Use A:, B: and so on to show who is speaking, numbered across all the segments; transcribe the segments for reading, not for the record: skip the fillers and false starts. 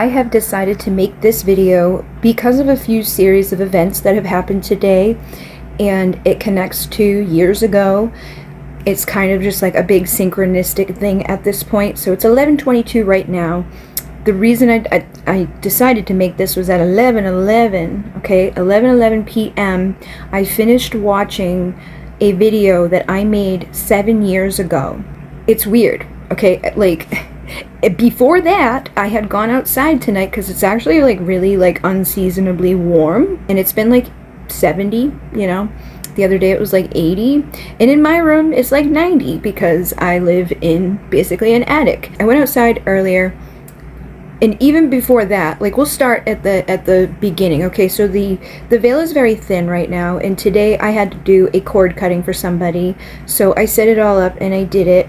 A: I have decided to make this video because of a few series of events that have happened today, and it connects to years ago. It's kind of just like a big synchronistic thing at this point. So it's 11:22 right now. The reason I decided to make this was at 11:11, okay, 11:11 p.m. I finished watching a video that I made 7 years ago. It's weird, okay, like before that I had gone outside tonight because it's actually like really like unseasonably warm, and it's been like 70, you know. The other day it was like 80, and in my room it's like 90 because I live in basically an attic. I went outside earlier, and even before that, like, we'll start at the beginning. Okay, so the veil is very thin right now, and today I had to do a cord cutting for somebody, so I set it all up and I did it.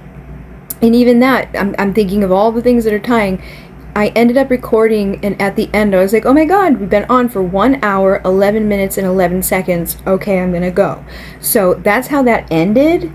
A: And even that, I'm thinking of all the things that are tying. I ended up recording, and at the end I was like, oh my god, we've been on for 1 hour, 11 minutes, and 11 seconds. Okay, I'm gonna go. So that's how that ended.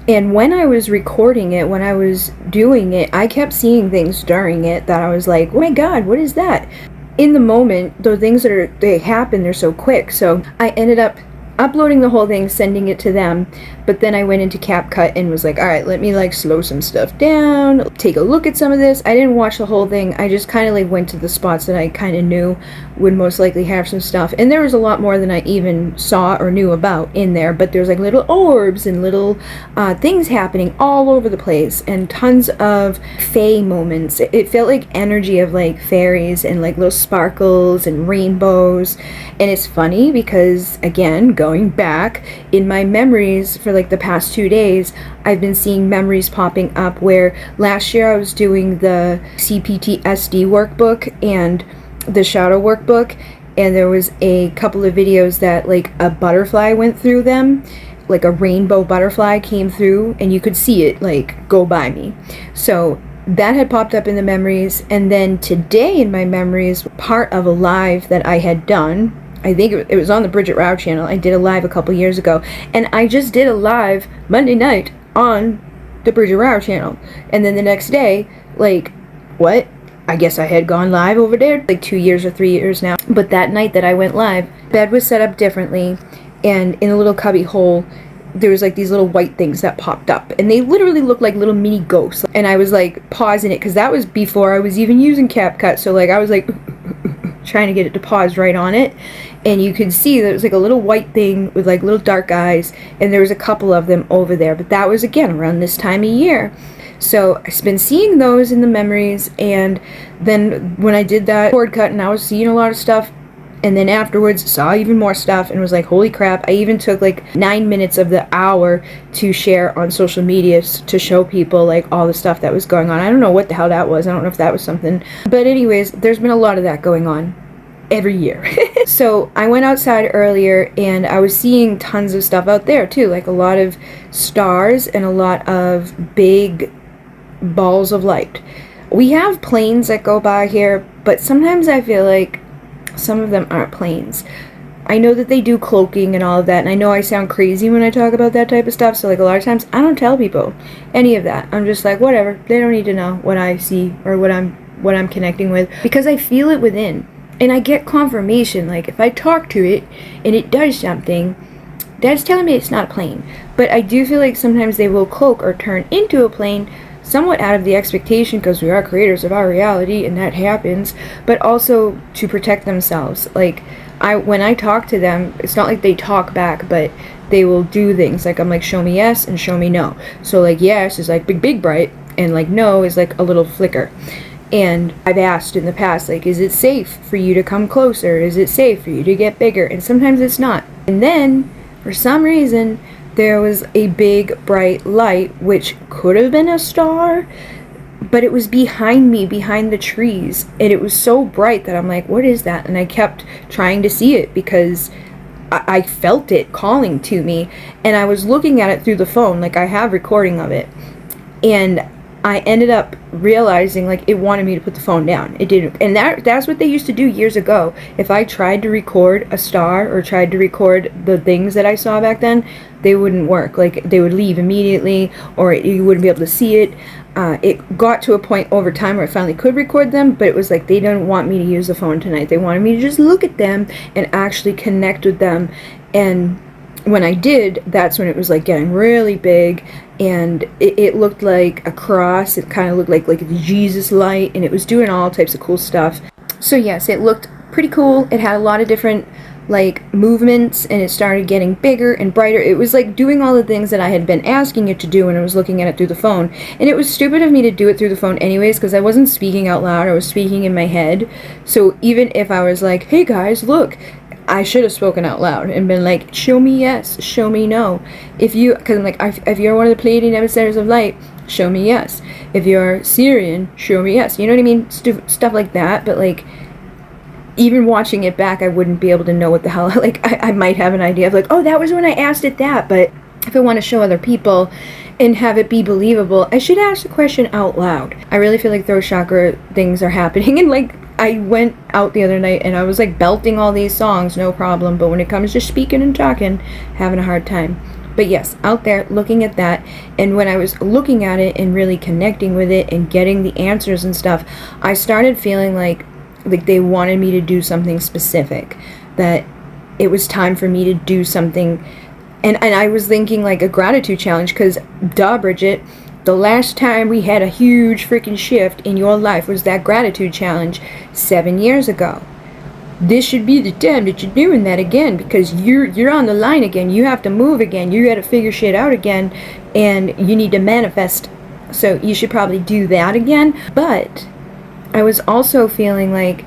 A: And when I was recording it, when I was doing it, I kept seeing things during it that I was like, oh my god, what is that? In the moment, the things they happen, they're so quick. So I ended up uploading the whole thing, sending it to them, but then I went into CapCut and was like, alright, let me like slow some stuff down, take a look at some of this. I didn't watch the whole thing, I just kind of like went to the spots that I kind of knew would most likely have some stuff, and there was a lot more than I even saw or knew about in there, but there's like little orbs and little things happening all over the place, and tons of fae moments. It felt like energy of like fairies and like little sparkles and rainbows. And it's funny because, again, going back in my memories for like the past 2 days, I've been seeing memories popping up where last year I was doing the CPTSD workbook and the shadow workbook, and there was a couple of videos that like a butterfly went through them, like a rainbow butterfly came through, and you could see it like go by me. So that had popped up in the memories. And then today in my memories, part of a live that I had done, I think it was on the Bridget Rao channel. I did a live a couple years ago, and I just did a live Monday night on the Bridget Rao channel, and then the next day, like, what? I guess I had gone live over there like 2 years or 3 years now. But that night that I went live, bed was set up differently, and in a little cubby hole there was like these little white things that popped up, and they literally looked like little mini ghosts. And I was like pausing it because that was before I was even using CapCut, so like I was like trying to get it to pause right on it, and you could see that it was like a little white thing with like little dark eyes, and there was a couple of them over there. But that was again around this time of year, so I've been seeing those in the memories. And then when I did that cord cut, and I was seeing a lot of stuff, and then afterwards saw even more stuff and was like, holy crap. I even took like 9 minutes of the hour to share on social media to show people like all the stuff that was going on. I don't know what the hell that was. I don't know if that was something, but anyways, there's been a lot of that going on every year. So I went outside earlier, and I was seeing tons of stuff out there too, like a lot of stars and a lot of big balls of light. We have planes that go by here, but sometimes I feel like some of them aren't planes. I know that they do cloaking and all of that, and I know I sound crazy when I talk about that type of stuff, so like a lot of times I don't tell people any of that. I'm just like, whatever, they don't need to know what I see or what I'm connecting with, because I feel it within, and I get confirmation. Like if I talk to it and it does something, that's telling me it's not a plane. But I do feel like sometimes they will cloak or turn into a plane, somewhat out of the expectation, because we are creators of our reality and that happens, but also to protect themselves. Like when I talk to them, it's not like they talk back, but they will do things like, I'm like, show me yes and show me no. So like yes is like big bright, and like no is like a little flicker. And I've asked in the past, like, is it safe for you to come closer? Is it safe for you to get bigger? And sometimes it's not. And then for some reason there was a big bright light, which could have been a star, but it was behind me, behind the trees, and it was so bright that I'm like, what is that? And I kept trying to see it because I felt it calling to me, and I was looking at it through the phone, like I have recording of it, and I ended up realizing, like, it wanted me to put the phone down. It didn't. And that's what they used to do years ago. If I tried to record a star or tried to record the things that I saw back then, they wouldn't work. Like, they would leave immediately, or you wouldn't be able to see it. It got to a point over time where I finally could record them, but it was like they didn't want me to use the phone tonight. They wanted me to just look at them and actually connect with them. And when I did, that's when it was like getting really big, and it looked like a cross. It kind of looked like the Jesus light, and it was doing all types of cool stuff. So yes, it looked pretty cool. It had a lot of different like movements, and it started getting bigger and brighter. It was like doing all the things that I had been asking it to do when I was looking at it through the phone. And it was stupid of me to do it through the phone anyways, because I wasn't speaking out loud. I was speaking in my head. So even if I was like, hey guys, look, I should have spoken out loud and been like, show me yes, show me no. If you're one of the Pleiadian emissaries of light, show me yes. If you're Syrian, show me yes. You know what I mean? Stuff like that. But like, even watching it back, I wouldn't be able to know what the hell, like, I might have an idea of like, oh, that was when I asked it that. But if I want to show other people and have it be believable, I should ask the question out loud. I really feel like throat chakra things are happening, and like, I went out the other night and I was like belting all these songs, no problem, but when it comes to speaking and talking, having a hard time. But yes, out there looking at that, and when I was looking at it and really connecting with it and getting the answers and stuff, I started feeling like they wanted me to do something specific, that it was time for me to do something. And I was thinking like a gratitude challenge, because duh, Bridget, the last time we had a huge freaking shift in your life was that gratitude challenge 7 years ago. This should be the time that you're doing that again, because you're on the line again. You have to move again. You got to figure shit out again, and you need to manifest. So you should probably do that again. But I was also feeling like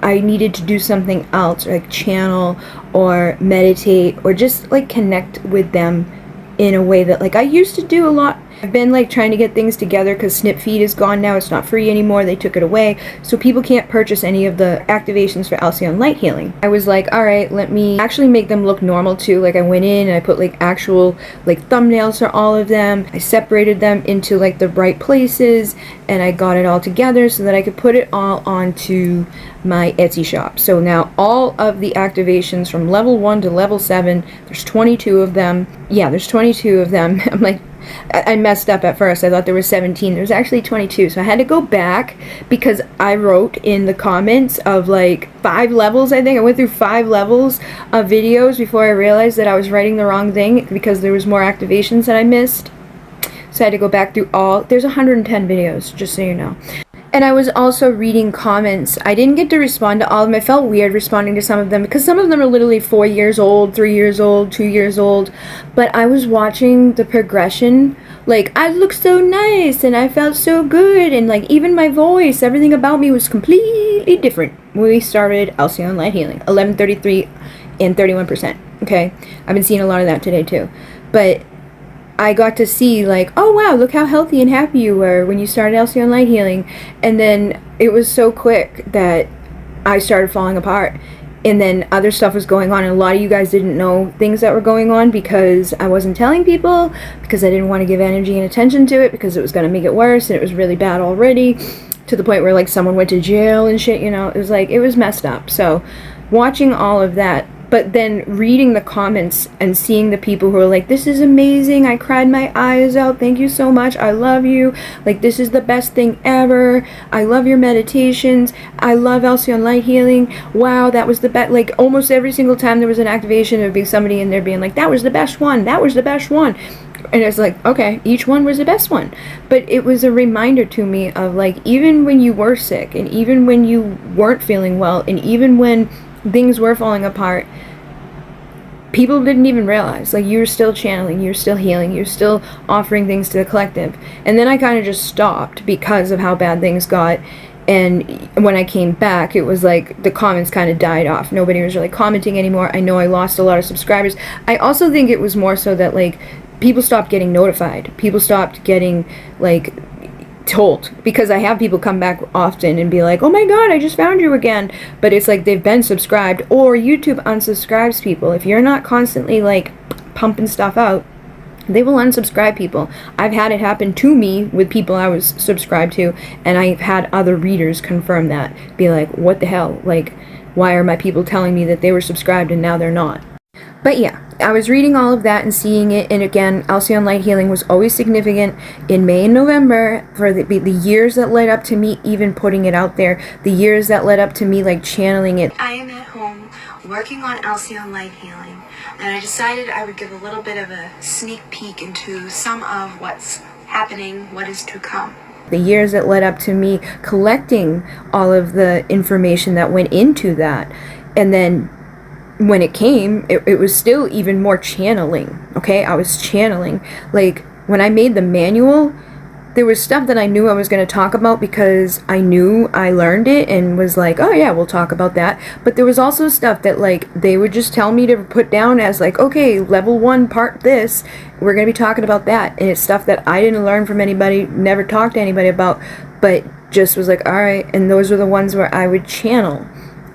A: I needed to do something else, like channel or meditate or just like connect with them in a way that like I used to do a lot. I've been like trying to get things together because Snip Feed is gone now. It's not free anymore. They took it away. So people can't purchase any of the activations for Alcyon Light Healing. I was like, all right, let me actually make them look normal too. Like I went in and I put like actual like thumbnails for all of them. I separated them into like the right places, and I got it all together so that I could put it all onto my Etsy shop. So now all of the activations from level 1 to level 7, there's 22 of them. Yeah, there's 22 of them. I'm like, I messed up at first. I thought there was 17. There was actually 22. So I had to go back because I wrote in the comments of like 5 levels, I think. I went through 5 levels of videos before I realized that I was writing the wrong thing because there was more activations that I missed. So I had to go back through all. There's 110 videos, just so you know. And I was also reading comments. I didn't get to respond to all of them. I felt weird responding to some of them because some of them are literally 4 years old, 3 years old, 2 years old. But I was watching the progression. Like, I looked so nice and I felt so good. And like, even my voice, everything about me was completely different when we started Alcyon Light Healing. 11:33 and 31%. Okay? I've been seeing a lot of that today too. But I got to see like, oh wow, look how healthy and happy you were when you started Alcyon Light Healing. And then it was so quick that I started falling apart. And then other stuff was going on, and a lot of you guys didn't know things that were going on because I wasn't telling people, because I didn't want to give energy and attention to it, because it was going to make it worse, and it was really bad already, to the point where like someone went to jail and shit, you know. It was like, it was messed up. So watching all of that, but then reading the comments and seeing the people who are like, this is amazing, I cried my eyes out, thank you so much, I love you, like this is the best thing ever, I love your meditations, I love Alcyon Light Healing, wow, that was the best. Like almost every single time there was an activation, there would be somebody in there being like, that was the best one, that was the best one. And it's like, okay, each one was the best one. But it was a reminder to me of like, even when you were sick, and even when you weren't feeling well, and even when things were falling apart, people didn't even realize, like, you were still channeling, you're still healing, you're still offering things to the collective. And then I kind of just stopped because of how bad things got. And when I came back, it was like the comments kind of died off. Nobody was really commenting anymore. I know I lost a lot of subscribers. I also think it was more so that like people stopped getting notified. People stopped getting like told, because I have people come back often and be like, oh my god, I just found you again, but it's like they've been subscribed, or YouTube unsubscribes people. If you're not constantly like pumping stuff out, They will unsubscribe people. I've had it happen to me with people I was subscribed to, and I've had other readers confirm that. Be like, what the hell? Like, why are my people telling me that they were subscribed and now they're not? But yeah, I was reading all of that and seeing it, and again, Alcyon Light Healing was always significant in May and November for the years that led up to me even putting it out there, the years that led up to me like channeling it.
B: I am at home working on Alcyon Light Healing, and I decided I would give a little bit of a sneak peek into some of what's happening, what is to come.
A: The years that led up to me collecting all of the information that went into that, and then when it came, it was still even more channeling, okay? I was channeling. Like, when I made the manual, there was stuff that I knew I was going to talk about because I knew I learned it and was like, oh yeah, we'll talk about that. But there was also stuff that, like, they would just tell me to put down as, like, okay, level 1 part this, we're going to be talking about that. And it's stuff that I didn't learn from anybody, never talked to anybody about, but just was like, all right. And those were the ones where I would channel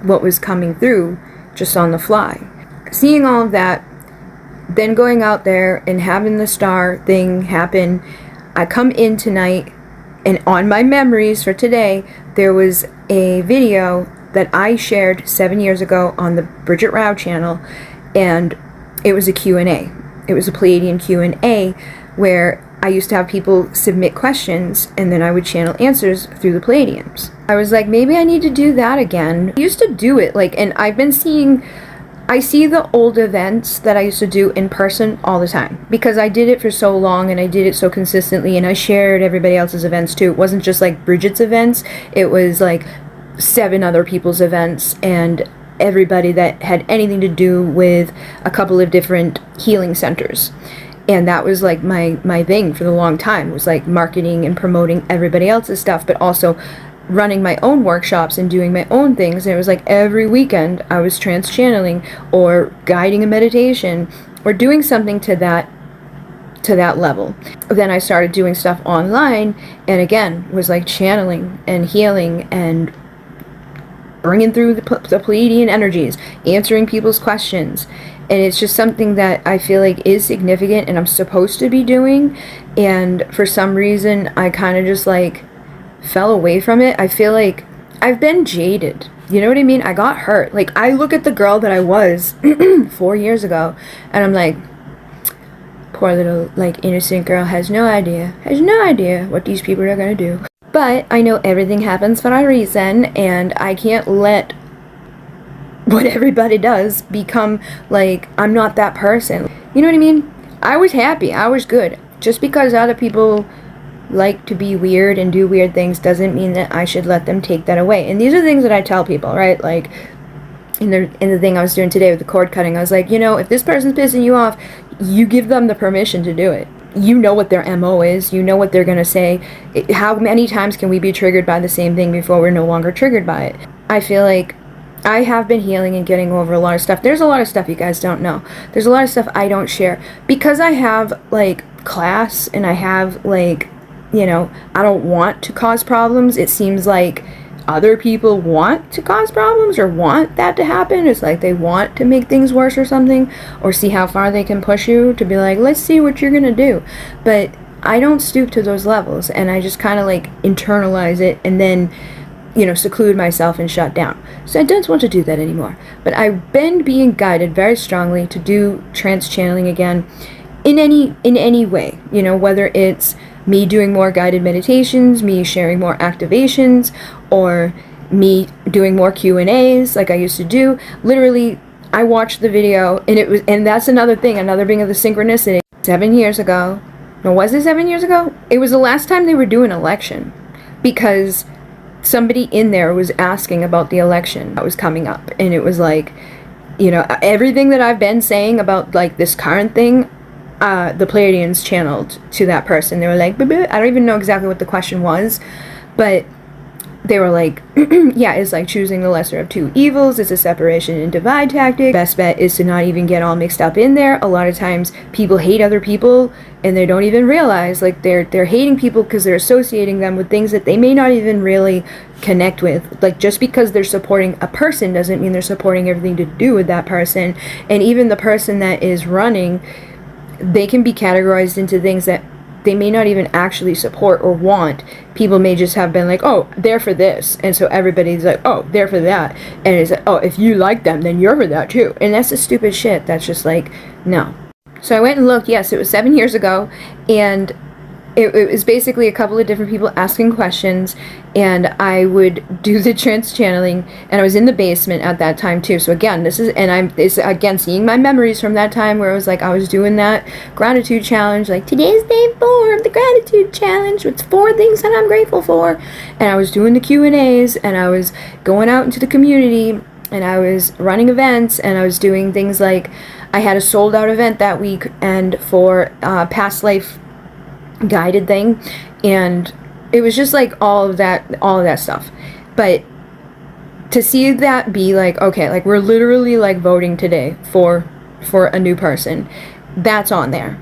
A: what was coming through just on the fly. Seeing all of that, then going out there and having the star thing happen, I come in tonight, and on my memories for today, there was a video that I shared 7 years ago on the Bridget Rao channel, and it was a Q&A. It was a Pleiadian Q&A where I used to have people submit questions, and then I would channel answers through the Pleiadians. I was like, maybe I need to do that again. I used to do it, like, and I've been seeing, I see the old events that I used to do in person all the time, because I did it for so long, and I did it so consistently, and I shared everybody else's events too. It wasn't just like Bridget's events, it was like 7 other people's events, and everybody that had anything to do with a couple of different healing centers. And that was like my thing for the long time, was like marketing and promoting everybody else's stuff, but also running my own workshops and doing my own things. And it was like every weekend I was trance channeling or guiding a meditation or doing something to that level. Then I started doing stuff online, and again was like channeling and healing and bringing through the Pleiadian energies, answering people's questions. And it's just something that I feel like is significant and I'm supposed to be doing. And for some reason, I kind of just like fell away from it. I feel like I've been jaded. You know what I mean? I got hurt. Like, I look at the girl that I was 4 years ago, and I'm like, poor little, like, innocent girl has no idea what these people are gonna do. But I know everything happens for a reason, and I can't let what everybody does become like I'm not that person. You know what I mean? I was happy. I was good. Just because other people like to be weird and do weird things doesn't mean that I should let them take that away. And these are things that I tell people, right? Like in the thing I was doing today with the cord cutting, I was like, you know, if this person's pissing you off, you give them the permission to do it. You know what their MO is. You know what they're going to say. How many times can we be triggered by the same thing before we're no longer triggered by it? I feel like I have been healing and getting over a lot of stuff. There's a lot of stuff you guys don't know. There's a lot of stuff I don't share. Because I have, like, class and I have, like, you know, I don't want to cause problems. It seems like other people want to cause problems or want that to happen. It's like they want to make things worse or something, or see how far they can push you to be like, let's see what you're gonna do. But I don't stoop to those levels, and I just kind of like internalize it and then, you know, seclude myself and shut down. So I don't want to do that anymore. But I've been being guided very strongly to do trance channeling again in any way, you know, whether it's me doing more guided meditations, me sharing more activations, or me doing more Q&As like I used to do. Literally, I watched the video, and that's another thing, another thing of the synchronicity. 7 years ago, no, was it 7 years ago? It was the last time they were doing election, because somebody in there was asking about the election that was coming up, and it was like, you know, everything that I've been saying about like this current thing, the Pleiadians channeled to that person. They were like, I don't even know exactly what the question was, but they were like, yeah, it's like choosing the lesser of two evils. It's a separation and divide tactic. Best bet is to not even get all mixed up in there. A lot of times people hate other people and they don't even realize, like, they're hating people because they're associating them with things that they may not even really connect with. Like, just because they're supporting a person doesn't mean they're supporting everything to do with that person. And even the person that is running they can be categorized into things that they may not even actually support or want. People may just have been like, oh, they're for this, and so everybody's like, oh, they're for that, and it's like, oh, if you like them, then you're for that too. And that's the stupid shit. That's just like, no. So I went and looked. Yes, it was 7 years ago, and it was basically a couple of different people asking questions, and I would do the trance channeling, and I was in the basement at that time too. So again, it's again seeing my memories from that time where it was like I was doing that gratitude challenge, like today's day 4 of the gratitude challenge. It's 4 things that I'm grateful for, and I was doing the Q&As, and I was going out into the community, and I was running events, and I was doing things like I had a sold out event that week, and for past life guided thing, and it was just like all of that stuff. But to see that be like, okay, like we're literally like voting today for a new person, that's on there.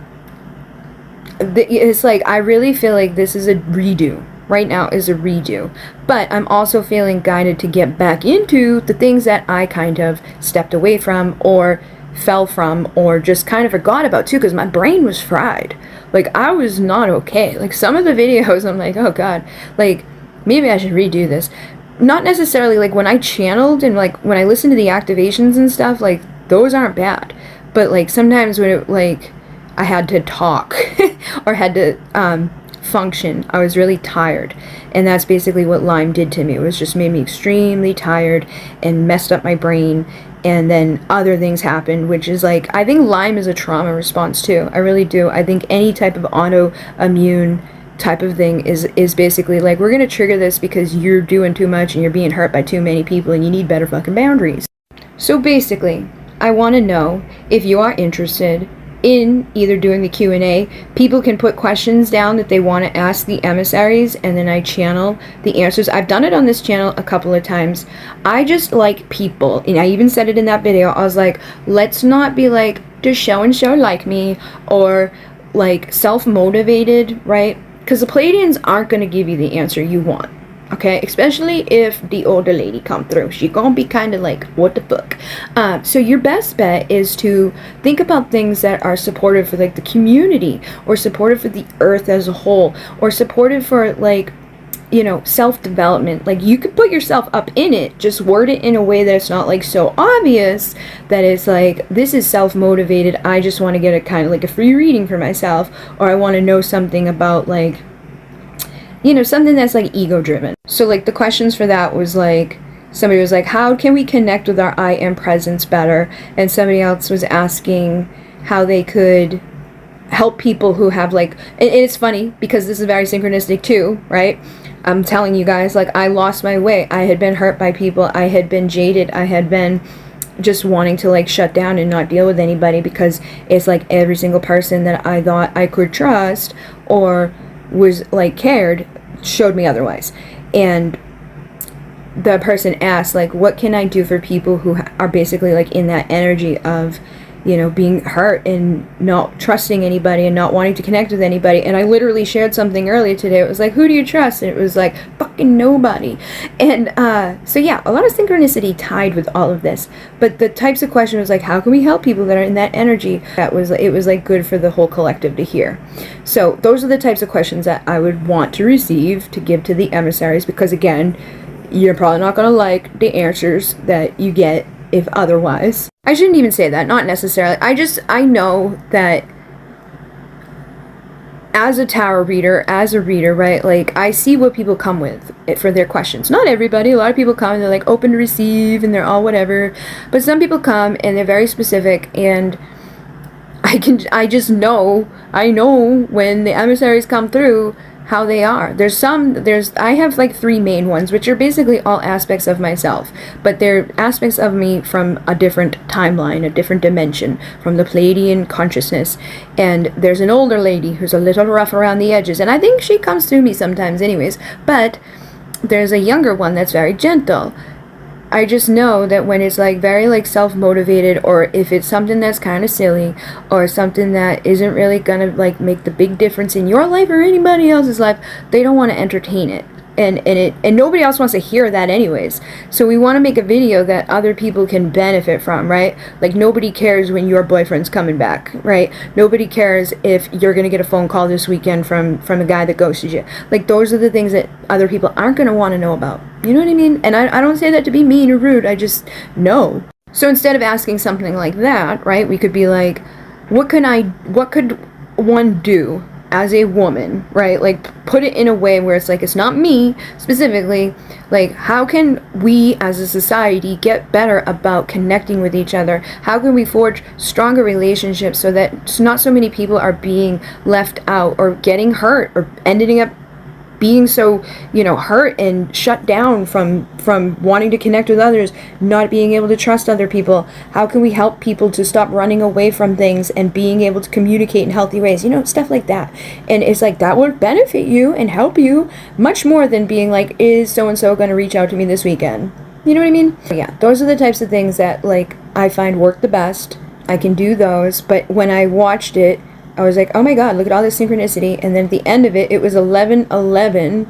A: It's like I really feel like this is a redo. Right now is a redo, but I'm also feeling guided to get back into the things that I kind of stepped away from or fell from or just kind of forgot about too, because my brain was fried. Like I was not okay. Like some of the videos I'm like, oh god, like maybe I should redo this. Not necessarily like when I channeled and like when I listened to the activations and stuff, like those aren't bad, but like sometimes when it like I had to talk or had to function, I was really tired, and that's basically what Lyme did to me. It was just made me extremely tired and messed up my brain. And then other things happened, which is like, I think Lyme is a trauma response too. I really do. I think any type of autoimmune type of thing is basically like, we're going to trigger this because you're doing too much and you're being hurt by too many people and you need better fucking boundaries. So basically, I want to know if you are interested in either doing the Q&A. People can put questions down that they want to ask the emissaries, and then I channel the answers. I've done it on this channel a couple of times. I just like people, and I even said it in that video. I was like, let's not be like, does so and so like me, or like self-motivated, right? Because the Pleiadians aren't going to give you the answer you want. Okay, especially if the older lady come through. She gonna be kind of like, what the fuck? So your best bet is to think about things that are supportive for like the community, or supportive for the earth as a whole, or supportive for like, you know, self-development. Like you could put yourself up in it, just word it in a way that it's not like so obvious that it's like, this is self-motivated. I just want to get a kind of like a free reading for myself, or I want to know something about like, you know, something that's like ego driven. So like the questions for that was like, somebody was like, how can we connect with our I am presence better? And somebody else was asking how they could help people who have like, and it's funny because this is very synchronistic too, right? I'm telling you guys, like I lost my way. I had been hurt by people. I had been jaded. I had been just wanting to like shut down and not deal with anybody, because it's like every single person that I thought I could trust or was like cared showed me otherwise. And the person asked like, what can I do for people who are basically like in that energy of, you know, being hurt and not trusting anybody and not wanting to connect with anybody? And I literally shared something earlier today. It was like, who do you trust? And it was like, fucking nobody. And so yeah, a lot of synchronicity tied with all of this. But the types of questions was like, how can we help people that are in that energy? It was like good for the whole collective to hear. So those are the types of questions that I would want to receive to give to the emissaries, because again, you're probably not going to like the answers that you get if otherwise. I shouldn't even say that, not necessarily. I know that as a tarot reader, as a reader, right, like I see what people come with for their questions. Not everybody. A lot of people come and they're like open to receive and they're all whatever, but some people come and they're very specific, and I know when the emissaries come through how they are. I have like 3 main ones, which are basically all aspects of myself, but they're aspects of me from a different timeline, a different dimension, from the Pleiadian consciousness. And there's an older lady who's a little rough around the edges, and I think she comes through me sometimes anyways, but there's a younger one that's very gentle. I just know that when it's like very like self-motivated, or if it's something that's kind of silly, or something that isn't really gonna like make the big difference in your life or anybody else's life, they don't want to entertain it. and nobody else wants to hear that anyways. So we want to make a video that other people can benefit from, right? Like, nobody cares when your boyfriend's coming back, right? Nobody cares if you're gonna get a phone call this weekend from a guy that ghosted you. Like, those are the things that other people aren't gonna want to know about. You know what I mean? And I don't say that to be mean or rude, I just know. So instead of asking something like that, right, we could be like, what could one do as a woman, right? Like, put it in a way where it's like, it's not me specifically, like, how can we as a society get better about connecting with each other? How can we forge stronger relationships so that not so many people are being left out or getting hurt or ending up being so, you know, hurt and shut down from wanting to connect with others, not being able to trust other people? How can we help people to stop running away from things and being able to communicate in healthy ways? You know, stuff like that. And it's like, that would benefit you and help you much more than being like, is so-and-so going to reach out to me this weekend? You know what I mean? Yeah, those are the types of things that, like, I find work the best. I can do those, but when I watched it, I was like, oh my god, look at all this synchronicity. And then at the end of it, it was 11:11,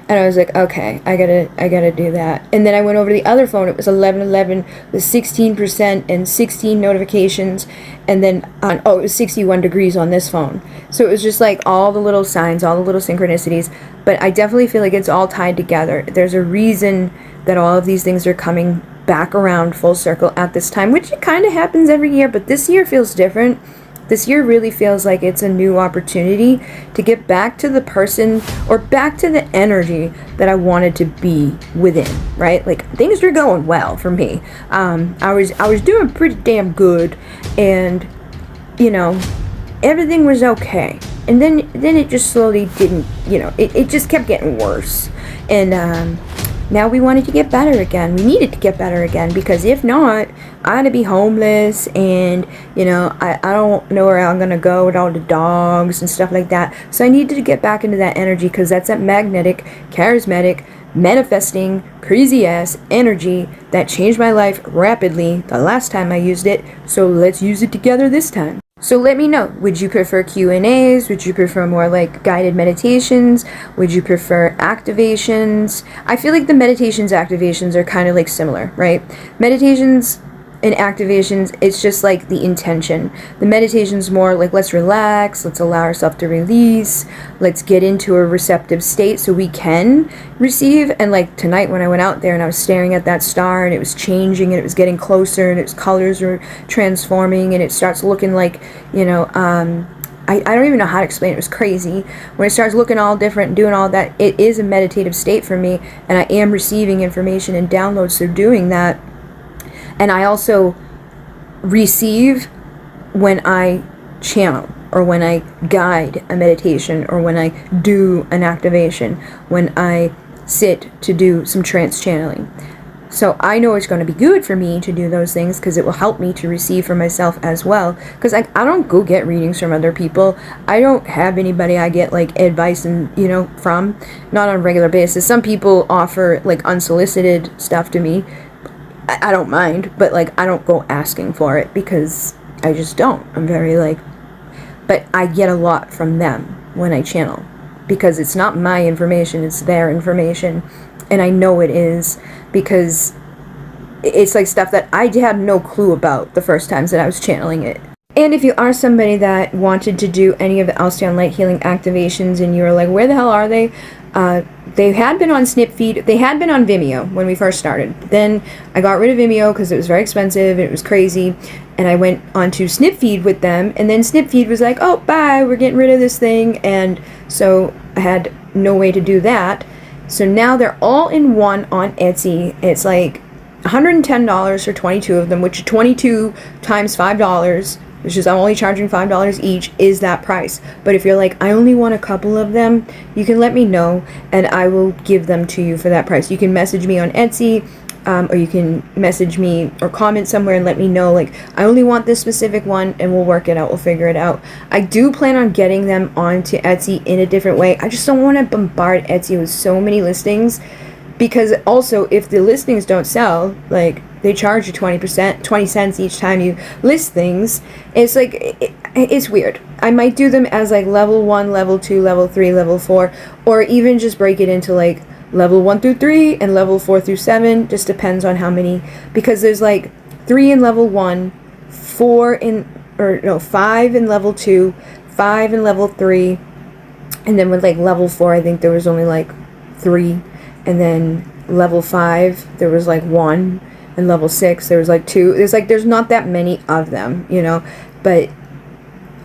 A: and I was like, okay, I gotta do that. And then I went over to the other phone. It was 11:11 with 16% and 16 notifications, and then it was 61 degrees on this phone. So it was just like all the little signs, all the little synchronicities. But I definitely feel like it's all tied together. There's a reason that all of these things are coming back around full circle at this time, which it kind of happens every year, but this year feels different. This year really feels like it's a new opportunity to get back to the person, or back to the energy that I wanted to be within, right? Like, things are going well for me. I was doing pretty damn good, and, you know, everything was okay. And then it just slowly didn't, you know, it just kept getting worse. And now we wanted to get better again. We needed to get better again, because if not, I'd be homeless, and, you know, I don't know where I'm going to go with all the dogs and stuff like that. So I needed to get back into that energy, because that's that magnetic, charismatic, manifesting, crazy-ass energy that changed my life rapidly the last time I used it. So let's use it together this time. So let me know, would you prefer Q&As? Would you prefer more like guided meditations? Would you prefer activations? I feel like the meditations, activations are kind of like similar, right? Meditations and activations, it's just like the intention. The meditation's more like, let's relax, let's allow ourselves to release, let's get into a receptive state so we can receive. And like tonight when I went out there and I was staring at that star, and it was changing, and it was getting closer, and its colors were transforming, and it starts looking like, you know, I don't even know how to explain it. It was crazy. When it starts looking all different and doing all that, it is a meditative state for me, and I am receiving information and downloads through doing that. And I also receive when I channel, or when I guide a meditation, or when I do an activation, when I sit to do some trance channeling. So I know it's going to be good for me to do those things, because it will help me to receive for myself as well. Because I don't go get readings from other people. I don't have anybody I get like advice and, you know, from, not on a regular basis. Some people offer like unsolicited stuff to me. I don't mind, but like, I don't go asking for it, because I just don't. I'm very like, but I get a lot from them when I channel, because it's not my information, it's their information. And I know it is, because it's like stuff that I had no clue about the first times that I was channeling it. And if you are somebody that wanted to do any of the Alcyon Light Healing activations, and you were like, where the hell are they? They had been on Snipfeed. They had been on Vimeo when we first started. Then I got rid of Vimeo because it was very expensive and it was crazy. And I went onto Snipfeed with them. And then Snipfeed was like, oh, bye, we're getting rid of this thing. And so I had no way to do that. So now they're all in one on Etsy. It's like $110 for 22 of them, which 22 times $5, which is I'm only charging $5 each, is that price. But if you're like, I only want a couple of them, you can let me know and I will give them to you for that price. You can message me on Etsy, or you can message me or comment somewhere and let me know, like, I only want this specific one, and we'll work it out, we'll figure it out. I do plan on getting them onto Etsy in a different way. I just don't want to bombard Etsy with so many listings, because also if the listings don't sell, like, they charge you 20 cents each time you list things. It's like, it's weird. I might do them as like level 1, level 2, level 3, level 4, or even just break it into like level 1 through 3 and level 4 through 7. Just depends on how many, because there's like 3 in level 1, 5 in level 2, 5 in level 3, and then with like level 4 I think there was only like 3, and then level 5 there was like 1, and level 6 there was like 2. There's not that many of them, you know, but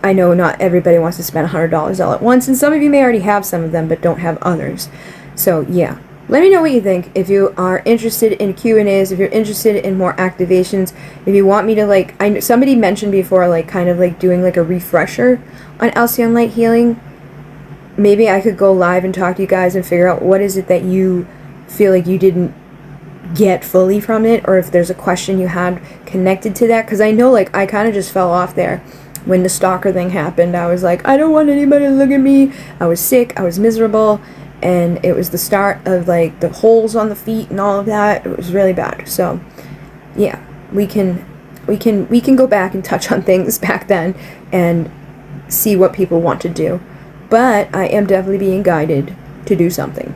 A: I know not everybody wants to spend $100 all at once, and some of you may already have some of them but don't have others. So yeah, let me know what you think. If you are interested in Q&As, if you're interested in more activations, if you want me to, like, I know somebody mentioned before, like, kind of like doing like a refresher on Alcyon Light Healing. Maybe I could go live and talk to you guys and figure out what is it that you feel like you didn't get fully from it, or if there's a question you had connected to that, because I know, like, I kind of just fell off there when the stalker thing happened. I was like, I don't want anybody to look at me. I was sick, I was miserable, and it was the start of like the holes on the feet and all of that. It was really bad. So yeah, we can go back and touch on things back then and see what people want to do, but I am definitely being guided to do something.